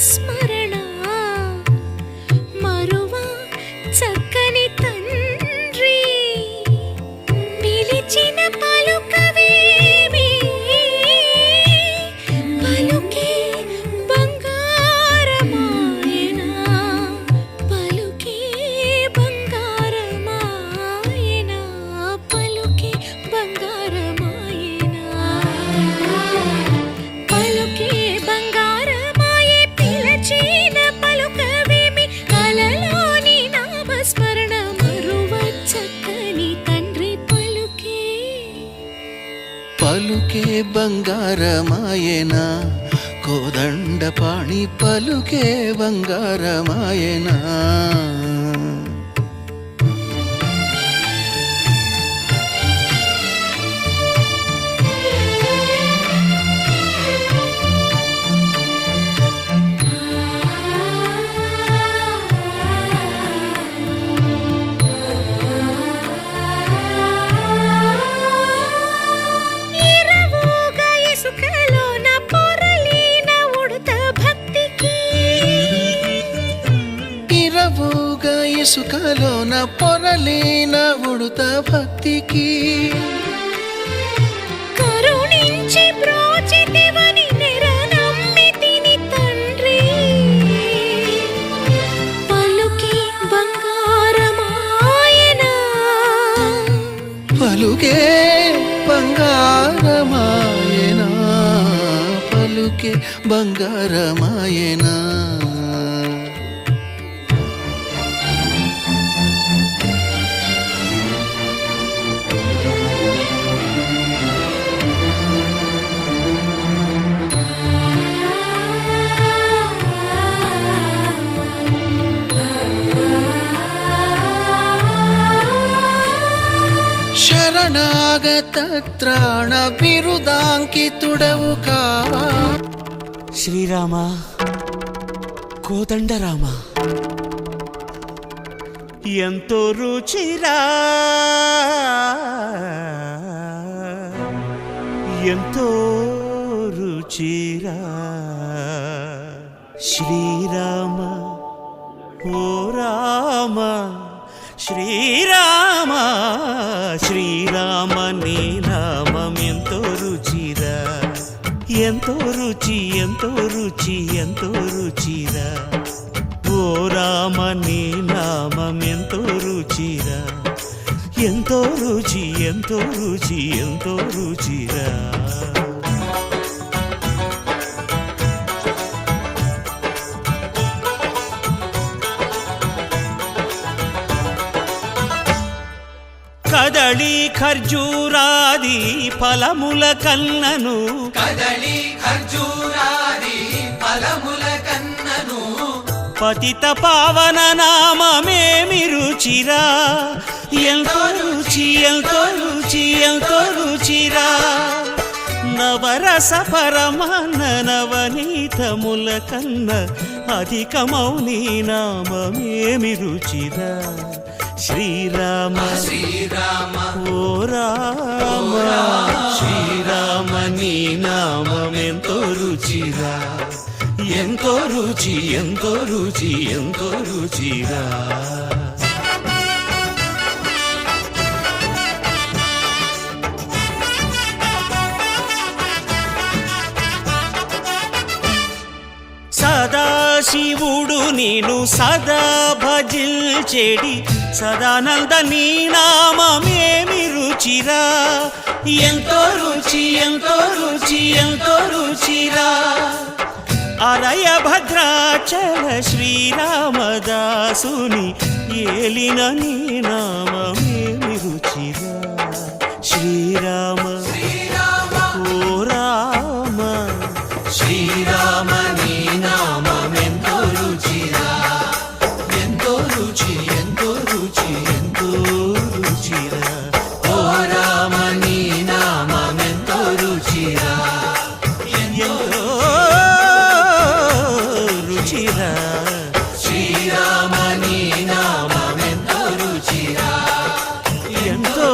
స్మరణ మరువా చక్కని తండ్రి పిలిచిన పలుకవేమి పలుకే బంగారమాయనా పలుకే బంగారమాయనా పలుకే బంగారమాయనా పలుకే బంగారమాయే పిలచిన పలుకవేమి కలలోని నామస్మరణ మరువ చక్కని తండ్రి పలుకే పలుకే బంగారమాయనా కోదండపాణి పలుకే బంగారమాయనా ఇరవుగా ఇసుకలోన పొరలిన ఉడత భక్తికి ఇరవుగా ఇసుకలోన పొరలిన ఉడుత భక్తికి కరుణించి బ్రోచితివని నిరనమ్మితిని తండ్రి పలుకే బంగారమాయనా పలుకే బంగారమాయనా పలుకే బంగారమాయనా శరణాగత త్రాణ బిరుదాంకితుడవు కావా శ్రీరామ కోదండరామ ఎంతో రుచిరా ఎంతో రుచిరా శ్రీరామ ఓ రామ శ్రీరామ శ్రీరామ నీ నామం ఎంతో రుచిరా ఎంతో రుచి ఎంతో రుచి ఎంతో రుచిరా ఓ రామ నీ నామం ఎంతో రుచిరా ఎంతో రుచి ఎంతో రుచి ఎంతో రుచిరా కదళి ఖర్జూరాది ఫలముల కన్నను కదళి ఖర్జూరాది ఫలముల కన్నను పతిత పావన నామమేమి రుచిరా ఎంతో రుచి ఎంతో రుచి ఎంతో రుచిరా నవరస పరమాన్న నవనీతముల కన్న అధికమౌని నామమేమి రుచిరా శ్రీరామ శ్రీరామ ఓ రామ శ్రీరామ నీ నామం ఎంతో రుచిరా ఎంతో రుచి ఎంతో రుచి ఎంతో రుచిరా సదాశివుడు నేను సదా భజిల్చెడి సదానంద నీ నామమేమి రుచిరా ఎంతో రుచి ఎంతో రుచి ఎంతో రుచిరా అలయ భద్రాచల శ్రీరామదాసుని ఏలిన నీ నామమేమి రుచిరా శ్రీరామ ఓ రామ శ్రీరామ నీ నామం ఎంతో రుచిరా ఎంతో రుచి ఎంతో రుచి ఎంతో రుచిరా ఓ రామ నీ నామం ఎంతో రుచిరా ఎంతో రుచిరా శ్రీరామ నీ నామం ఎంతో రుచిరా ఎంతో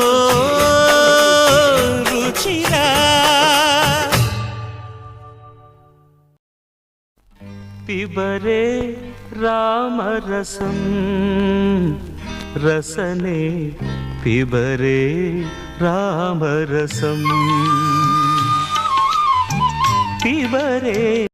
पिबरे रामरसं रसने पिबरे रामरसं पिबरे